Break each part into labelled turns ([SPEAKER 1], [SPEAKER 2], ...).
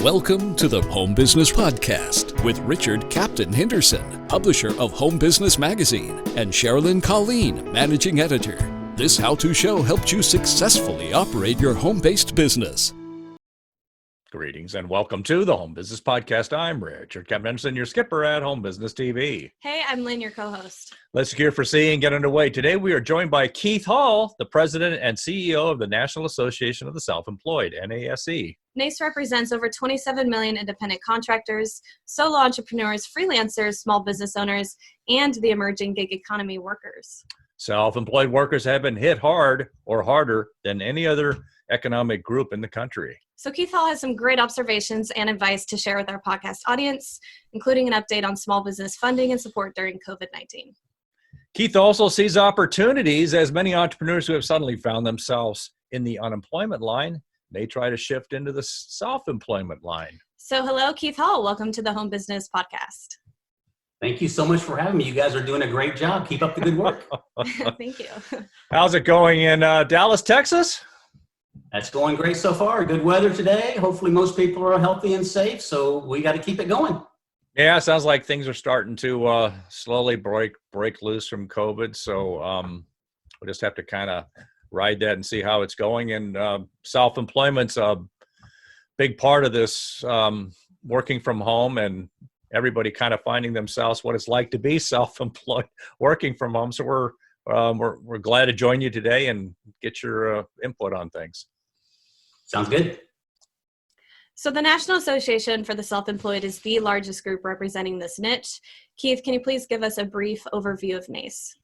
[SPEAKER 1] Welcome to the Home Business Podcast with Richard Capt'n Henderson, publisher of Home Business Magazine, and Sherilyn Colleen, managing editor. This how-to show helps you successfully operate your home-based business.
[SPEAKER 2] Greetings and welcome to the Home Business Podcast. I'm Richard Capt'n Henderson, your skipper at Home Business TV.
[SPEAKER 3] Hey, I'm Lynn, your co-host.
[SPEAKER 2] Let's secure for C and get underway. Today we are joined by Keith Hall, the president and CEO of the National Association of the Self-Employed, NASE.
[SPEAKER 3] NASE represents over 27 million independent contractors, solo entrepreneurs, freelancers, small business owners, and the emerging gig economy workers.
[SPEAKER 2] Self-employed workers have been hit hard or harder than any other economic group in the country.
[SPEAKER 3] So Keith Hall has some great observations and advice to share with our podcast audience, including an update on small business funding and support during COVID-19.
[SPEAKER 2] Keith also sees opportunities as many entrepreneurs who have suddenly found themselves in the unemployment line may try to shift into the self-employment line.
[SPEAKER 3] So hello, Keith Hall. Welcome to the Home Business Podcast.
[SPEAKER 4] Thank you so much for having me. You guys are doing a great job. Keep up the good work.
[SPEAKER 3] Thank you.
[SPEAKER 2] How's it going in Dallas, Texas?
[SPEAKER 4] That's going great so far. Good weather today. Hopefully most people are healthy and safe, so we got to keep it going.
[SPEAKER 2] Yeah, it sounds like things are starting to slowly break loose from COVID. So we'll just have to kind of ride that and see how it's going. And self-employment's a big part of this, working from home and everybody kind of finding themselves what it's like to be self-employed, working from home. So we're glad to join you today and get your input on things.
[SPEAKER 4] Sounds good.
[SPEAKER 3] So the National Association for the Self-Employed is the largest group representing this niche. Keith, can you please give us a brief overview of NASE?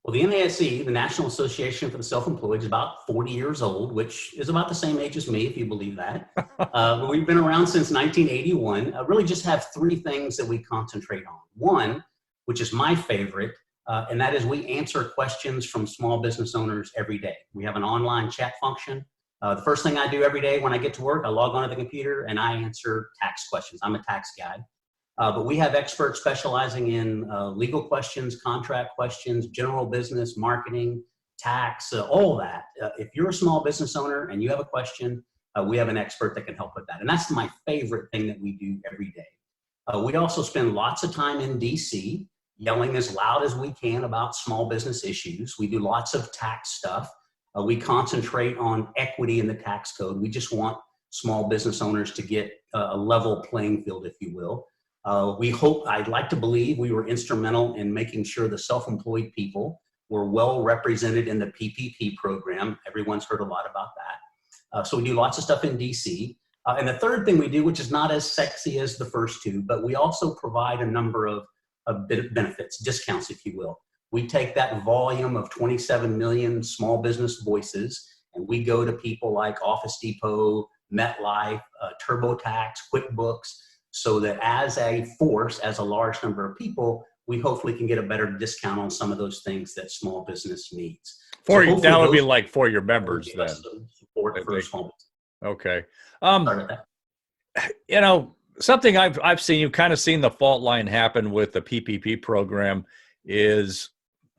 [SPEAKER 4] Well, the NASE, the National Association for the Self-Employed, is about 40 years old, which is about the same age as me, if you believe that. But we've been around since 1981. Really just have three things that we concentrate on. One, which is my favorite, and that is we answer questions from small business owners every day. We have an online chat function. The first thing I do every day when I get to work, I log onto the computer and I answer tax questions. I'm a tax guy. But we have experts specializing in legal questions, contract questions, general business, marketing, tax, all that. If you're a small business owner and you have a question, we have an expert that can help with that. And that's my favorite thing that we do every day. We also spend lots of time in DC yelling as loud as we can about small business issues. We do lots of tax stuff. We concentrate on equity in the tax code. We just want small business owners to get a level playing field, if you will. I'd like to believe we were instrumental in making sure the self-employed people were well represented in the PPP program. Everyone's heard a lot about that. So we do lots of stuff in DC. And the third thing we do, which is not as sexy as the first two, but we also provide a number of benefits, discounts, if you will. We take that volume of 27 million small business voices and we go to people like Office Depot, MetLife, TurboTax, QuickBooks, so that as a force, as a large number of people, we hopefully can get a better discount on some of those things that small business needs.
[SPEAKER 2] That would be like for your members then.
[SPEAKER 4] Support for small business.
[SPEAKER 2] Okay.
[SPEAKER 4] Sorry about that.
[SPEAKER 2] You know, something I've seen, you've kind of seen the fault line happen with the PPP program is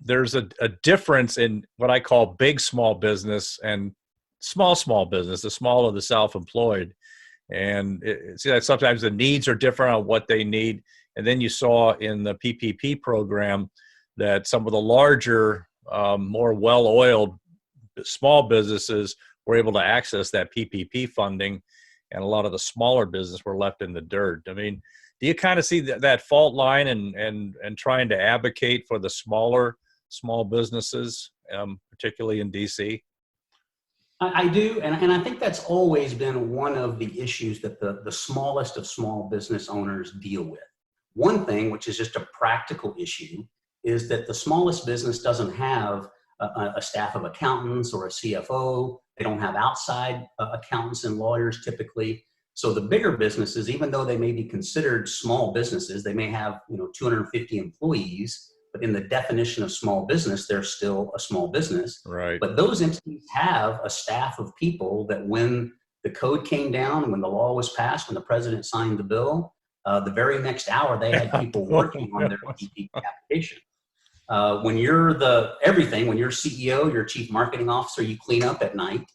[SPEAKER 2] there's a difference in what I call big small business and small business, the small of the self-employed. And see that sometimes the needs are different on what they need. And then you saw in the PPP program that some of the larger, more well-oiled small businesses were able to access that PPP funding, and a lot of the smaller business were left in the dirt. I mean, do you kind of see that fault line and trying to advocate for the small businesses, particularly in DC?
[SPEAKER 4] I do, and I think that's always been one of the issues that the smallest of small business owners deal with. One thing, which is just a practical issue, is that the smallest business doesn't have a staff of accountants or a CFO. They don't have outside accountants and lawyers typically. So the bigger businesses, even though they may be considered small businesses, they may have 250 employees, but in the definition of small business, they're still a small business.
[SPEAKER 2] Right.
[SPEAKER 4] But those entities have a staff of people that when the code came down, when the law was passed, when the president signed the bill, the very next hour they had people working on their PPP application. When you're when you're CEO, you're chief marketing officer, you clean up at night.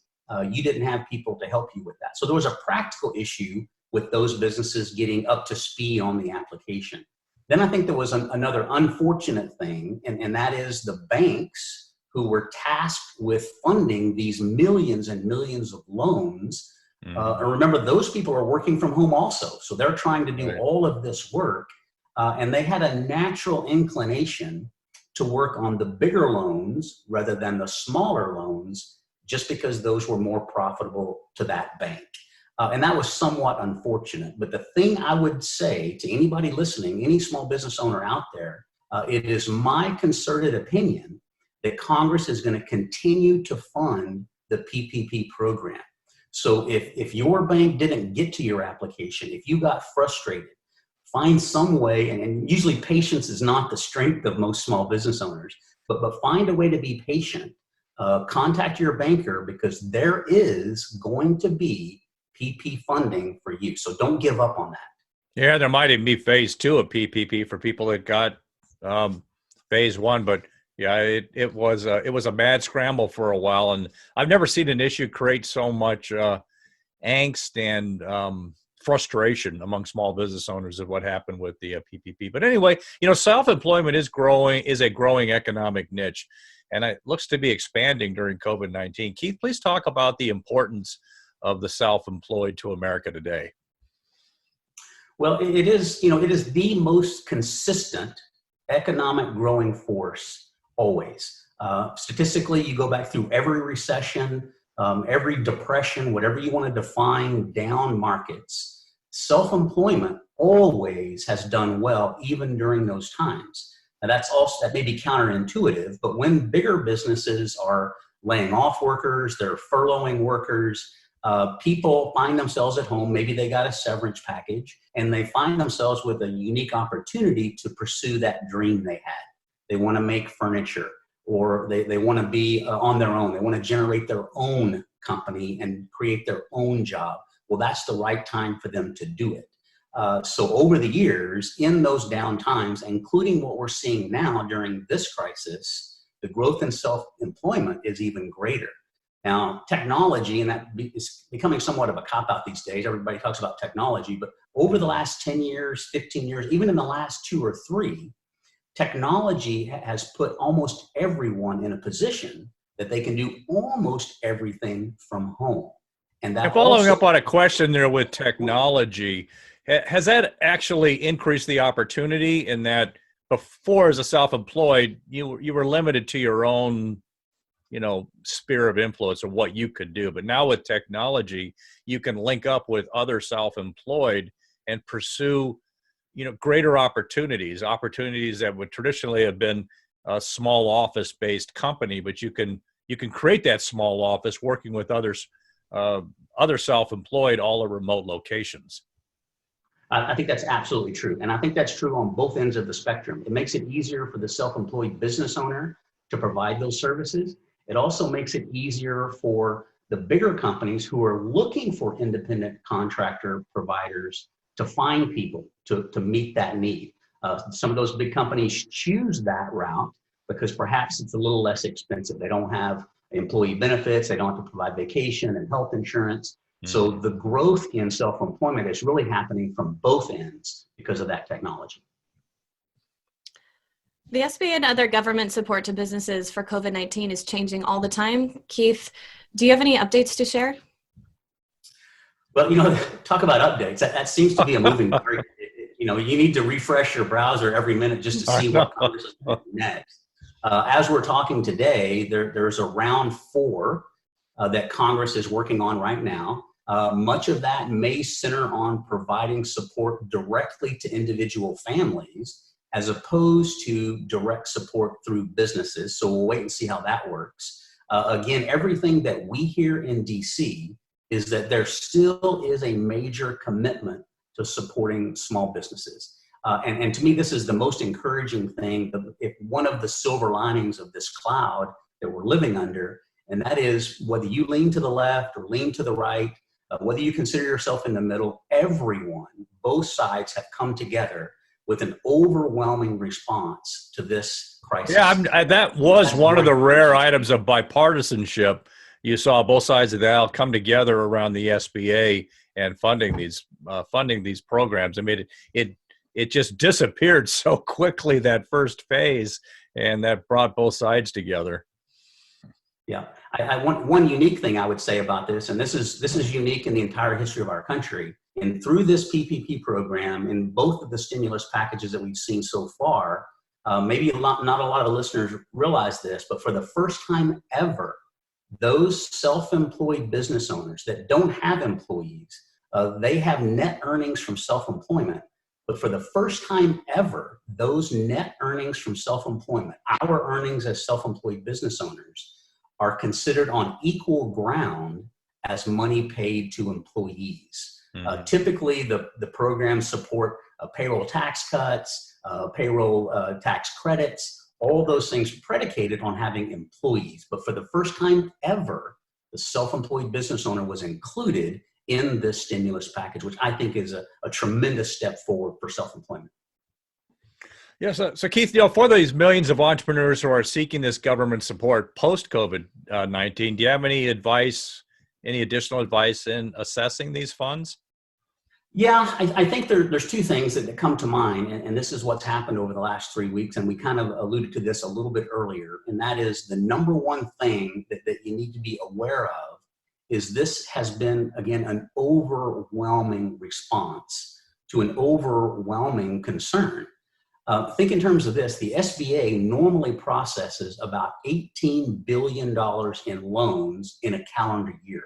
[SPEAKER 4] you didn't have people to help you with that. So there was a practical issue with those businesses getting up to speed on the application. Then I think there was another unfortunate thing, and that is the banks who were tasked with funding these millions and millions of loans. And remember, those people are working from home also. So they're trying to do all of this work. And they had a natural inclination to work on the bigger loans rather than the smaller loans, just because those were more profitable to that bank. And that was somewhat unfortunate. But the thing I would say to anybody listening, any small business owner out there, it is my concerted opinion that Congress is going to continue to fund the PPP program. So if your bank didn't get to your application, if you got frustrated, find some way, and usually patience is not the strength of most small business owners, but find a way to be patient. Contact your banker, because there is going to be PP funding for you. So don't give up on that.
[SPEAKER 2] Yeah, there might even be phase 2 of PPP for people that got phase 1, but yeah, it was a mad scramble for a while, and I've never seen an issue create so much angst and frustration among small business owners of what happened with the PPP. But anyway, self-employment is a growing economic niche, and it looks to be expanding during COVID-19. Keith, please talk about the importance of the self-employed to America today.
[SPEAKER 4] Well, it is the most consistent economic growing force always. Statistically, you go back through every recession, every depression, whatever you want to define down markets, self-employment always has done well, even during those times. Now that may be counterintuitive, but when bigger businesses are laying off workers, they're furloughing workers, people find themselves at home, maybe they got a severance package, and they find themselves with a unique opportunity to pursue that dream they had. They want to make furniture, or they want to be on their own. They want to generate their own company and create their own job. Well, that's the right time for them to do it. So over the years, in those down times, including what we're seeing now during this crisis, the growth in self-employment is even greater. Now, technology, and that is becoming somewhat of a cop-out these days. Everybody talks about technology, but over the last 10 years, 15 years, even in the last 2 or 3, technology has put almost everyone in a position that they can do almost everything from home. And that
[SPEAKER 2] following up on a question there with technology, has that actually increased the opportunity in that before, as a self-employed, you were limited to your own sphere of influence or what you could do. But now with technology, you can link up with other self-employed and pursue, greater opportunities that would traditionally have been a small office-based company, but you can create that small office working with others, other self-employed, all at remote locations.
[SPEAKER 4] I think that's absolutely true. And I think that's true on both ends of the spectrum. It makes it easier for the self-employed business owner to provide those services. It also makes it easier for the bigger companies who are looking for independent contractor providers to find people to meet that need. Some of those big companies choose that route because perhaps it's a little less expensive. They don't have employee benefits. They don't have to provide vacation and health insurance. So the growth in self-employment is really happening from both ends because of that technology.
[SPEAKER 3] The SBA and other government support to businesses for COVID-19 is changing all the time. Keith, do you have any updates to share?
[SPEAKER 4] Well, talk about updates. That seems to be a moving target. You need to refresh your browser every minute just to see what Congress is going to do next. As we're talking today, there's a round 4 that Congress is working on right now. Much of that may center on providing support directly to individual families as opposed to direct support through businesses. So we'll wait and see how that works. Again, everything that we hear in DC is that there still is a major commitment to supporting small businesses. And to me, this is the most encouraging thing, if one of the silver linings of this cloud that we're living under, and that is whether you lean to the left or lean to the right, whether you consider yourself in the middle, everyone, both sides have come together with an overwhelming response to this crisis.
[SPEAKER 2] Yeah, that was one of the rare items of bipartisanship you saw both sides of the aisle come together around the SBA and funding these programs. I mean, it just disappeared so quickly, that first phase, and that brought both sides together.
[SPEAKER 4] Yeah, I want one unique thing I would say about this, and this is unique in the entire history of our country. And through this PPP program, in both of the stimulus packages that we've seen so far, maybe not a lot of the listeners realize this, but for the first time ever, those self-employed business owners that don't have employees, they have net earnings from self-employment. But for the first time ever, those net earnings from self-employment, our earnings as self-employed business owners, are considered on equal ground as money paid to employees. Typically, the programs support payroll tax cuts, payroll tax credits, all those things predicated on having employees. But for the first time ever, the self-employed business owner was included in this stimulus package, which I think is a tremendous step forward for self-employment.
[SPEAKER 2] Yeah, so Keith, for these millions of entrepreneurs who are seeking this government support post-COVID-19, do you have any additional advice in assessing these funds?
[SPEAKER 4] Yeah, I think there's two things that come to mind, and this is what's happened over the last 3 weeks, and we kind of alluded to this a little bit earlier, and that is the number one thing that you need to be aware of is this has been, again, an overwhelming response to an overwhelming concern. Think in terms of this, the SBA normally processes about $18 billion in loans in a calendar year.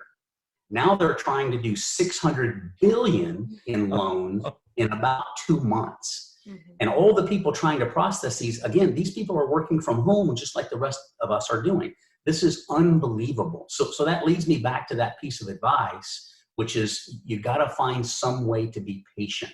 [SPEAKER 4] Now they're trying to do $600 billion in loans in about 2 months. And all the people trying to process these, again, these people are working from home just like the rest of us are doing. This is unbelievable. So that leads me back to that piece of advice, which is you got to find some way to be patient.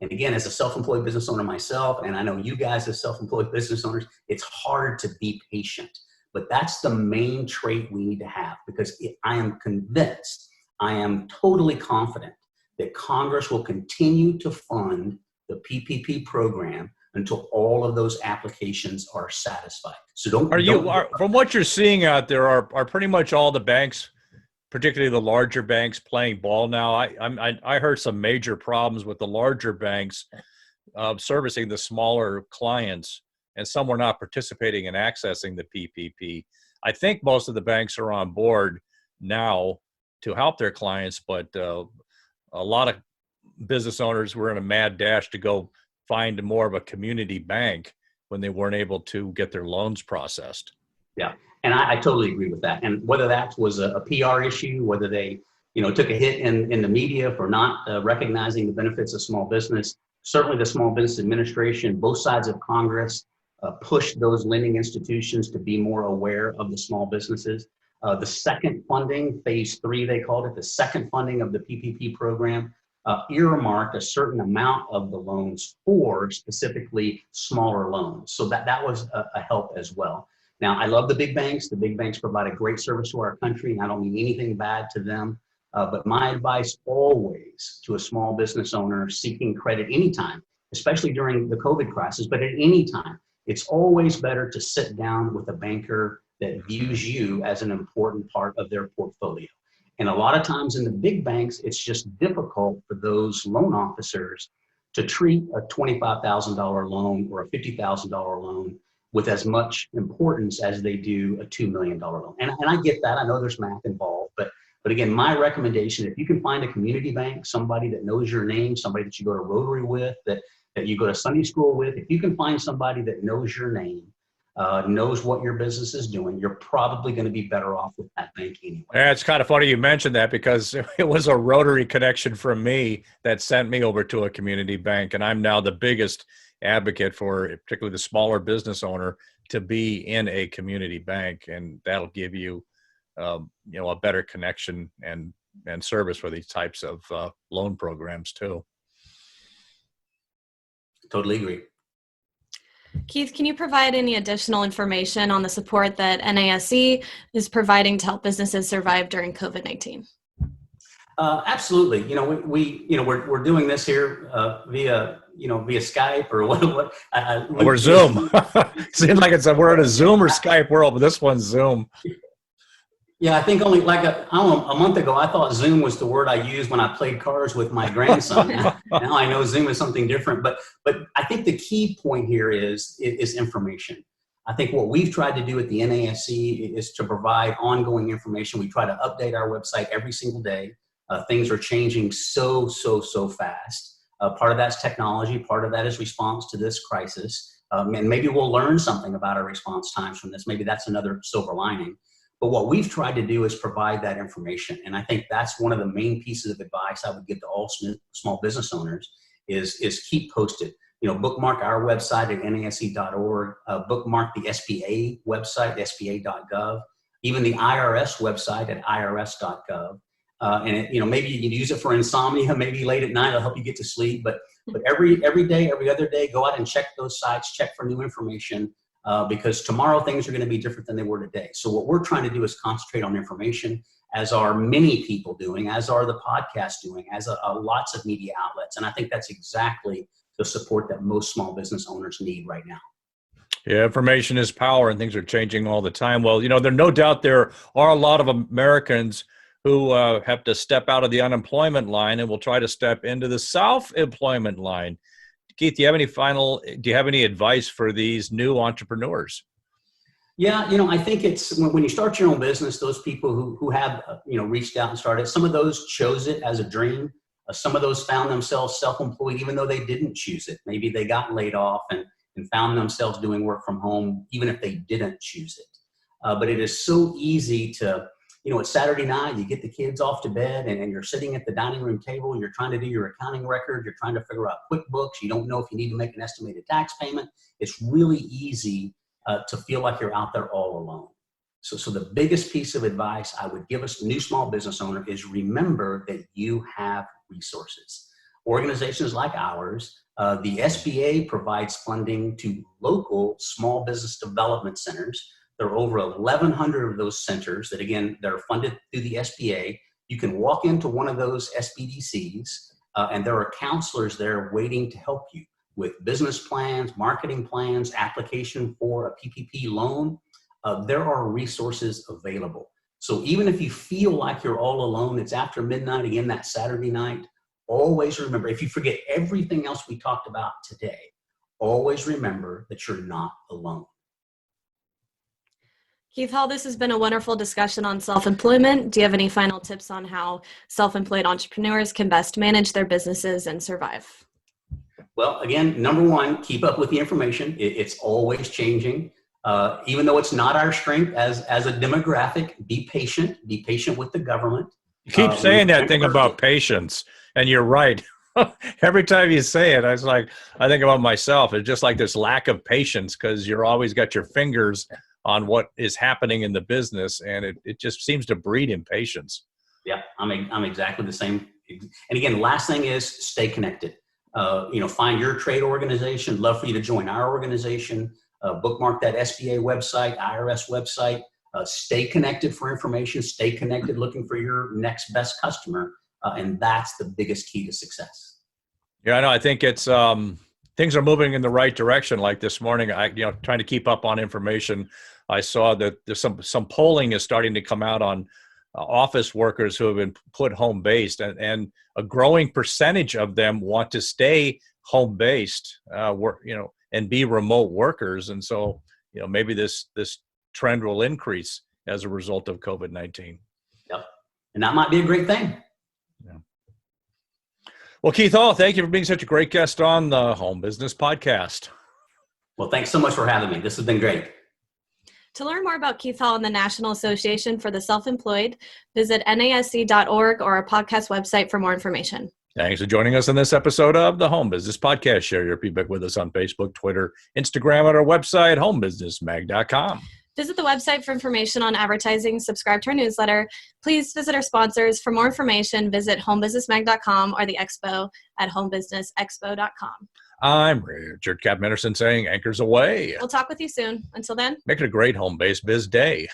[SPEAKER 4] And again, as a self-employed business owner myself, and I know you guys as self-employed business owners, it's hard to be patient. But that's the main trait we need to have, because I am convinced, I am totally confident that Congress will continue to fund the PPP program until all of those applications are satisfied. So
[SPEAKER 2] from what you're seeing out there, are pretty much all the banks, particularly the larger banks, playing ball now? I heard some major problems with the larger banks servicing the smaller clients, and some were not participating in accessing the PPP. I think most of the banks are on board now to help their clients, but a lot of business owners were in a mad dash to go find more of a community bank when they weren't able to get their loans processed.
[SPEAKER 4] Yeah, and I totally agree with that. And whether that was a PR issue, whether they took a hit in the media for not recognizing the benefits of small business, certainly the Small Business Administration, both sides of Congress pushed those lending institutions to be more aware of the small businesses. The second funding, phase 3, they called it, the second funding of the PPP program, earmarked a certain amount of the loans for specifically smaller loans. So that was a help as well. Now, I love the big banks. The big banks provide a great service to our country, and I don't mean anything bad to them. But my advice always to a small business owner seeking credit anytime, especially during the COVID crisis, but at any time, it's always better to sit down with a banker that views you as an important part of their portfolio. And a lot of times in the big banks, it's just difficult for those loan officers to treat a $25,000 loan or a $50,000 loan with as much importance as they do a $2 million loan. And I get that. I know there's math involved, but again, my recommendation, if you can find a community bank, somebody that knows your name, somebody that you go to Rotary with, that you go to Sunday school with, if you can find somebody that knows your name, knows what your business is doing, you're probably going to be better off with that bank anyway.
[SPEAKER 2] Yeah, it's kind of funny you mentioned that, because it was a Rotary connection from me that sent me over to a community bank, and I'm now the biggest advocate for particularly the smaller business owner to be in a community bank, and that'll give you a better connection and service for these types of loan programs too.
[SPEAKER 4] Totally agree.
[SPEAKER 3] Keith, can you provide any additional information on the support that NASC is providing to help businesses survive during COVID-19?
[SPEAKER 4] Absolutely. We're doing this here via Skype or what?
[SPEAKER 2] Or Zoom. Seems like we're in a Zoom or Skype world, but this one's Zoom.
[SPEAKER 4] Yeah, I think only like I don't know, a month ago, I thought Zoom was the word I used when I played cards with my grandson. Now I know Zoom is something different, but I think the key point here is information. I think what we've tried to do at the NASC is to provide ongoing information. We try to update our website every single day. Things are changing so fast. Part of that's technology. Part of that is response to this crisis. And maybe we'll learn something about our response times from this. Maybe that's another silver lining. But what we've tried to do is provide that information. And I think that's one of the main pieces of advice I would give to all small business owners is keep posted. Bookmark our website at nasc.org, bookmark the SBA website, sba.gov, even the IRS website at irs.gov. And maybe you can use it for insomnia, maybe late at night, it'll help you get to sleep. But every day, every other day, go out and check those sites, check for new information. Because tomorrow things are going to be different than they were today. So what we're trying to do is concentrate on information, as are many people doing, as are the podcasts doing, as lots of media outlets. And I think that's exactly the support that most small business owners need right now.
[SPEAKER 2] Yeah, information is power, and things are changing all the time. Well, there no doubt there are a lot of Americans who have to step out of the unemployment line and will try to step into the self-employment line. Keith, do you have any advice for these new entrepreneurs?
[SPEAKER 4] Yeah, I think it's when you start your own business, those people who have, reached out and started, some of those chose it as a dream. Some of those found themselves self-employed, even though they didn't choose it. Maybe they got laid off and found themselves doing work from home, even if they didn't choose it. But it is so easy to, it's Saturday night, you get the kids off to bed and you're sitting at the dining room table, you're trying to do your accounting record, you're trying to figure out QuickBooks, you don't know if you need to make an estimated tax payment. It's really easy to feel like you're out there all alone. So the biggest piece of advice I would give us new small business owner is remember that you have resources. Organizations like ours, the SBA provides funding to local small business development centers. There are over 1,100 of those centers that, again, they're funded through the SBA. You can walk into one of those SBDCs, and there are counselors there waiting to help you with business plans, marketing plans, application for a PPP loan. There are resources available. So even if you feel like you're all alone, it's after midnight, again, that Saturday night, always remember, if you forget everything else we talked about today, always remember that you're not alone.
[SPEAKER 3] Keith Hall, this has been a wonderful discussion on self-employment. Do you have any final tips on how self-employed entrepreneurs can best manage their businesses and survive?
[SPEAKER 4] Well, again, number one, keep up with the information. It's always changing. Even though it's not our strength as a demographic, be patient with the government.
[SPEAKER 2] You keep saying that thing about patience, and you're right. Every time you say it, I think about myself. It's just like this lack of patience because you're always got your fingers on what is happening in the business, and it just seems to breed impatience.
[SPEAKER 4] Yeah, I'm exactly the same. And again, last thing is stay connected. Find your trade organization. Love for you to join our organization. Bookmark that SBA website, IRS website. Stay connected for information. Stay connected looking for your next best customer. And that's the biggest key to success.
[SPEAKER 2] Yeah, I know. I think it's things are moving in the right direction. Like this morning, trying to keep up on information, I saw that there's some polling is starting to come out on office workers who have been put home based, and a growing percentage of them want to stay home based, and be remote workers. And so, maybe this trend will increase as a result of COVID-19.
[SPEAKER 4] Yep, and that might be a great thing.
[SPEAKER 2] Yeah. Well, Keith Hall, thank you for being such a great guest on the Home Business Podcast.
[SPEAKER 4] Well, thanks so much for having me. This has been great.
[SPEAKER 3] To learn more about Keith Hall and the National Association for the Self-Employed, visit nasc.org or our podcast website for more information.
[SPEAKER 2] Thanks for joining us on this episode of the Home Business Podcast. Share your feedback with us on Facebook, Twitter, Instagram, at our website, homebusinessmag.com.
[SPEAKER 3] Visit the website for information on advertising, subscribe to our newsletter. Please visit our sponsors. For more information, visit homebusinessmag.com or the expo at homebusinessexpo.com.
[SPEAKER 2] I'm Richard Capt'n Henderson saying anchors away.
[SPEAKER 3] We'll talk with you soon. Until then,
[SPEAKER 2] make it a great home-based biz day.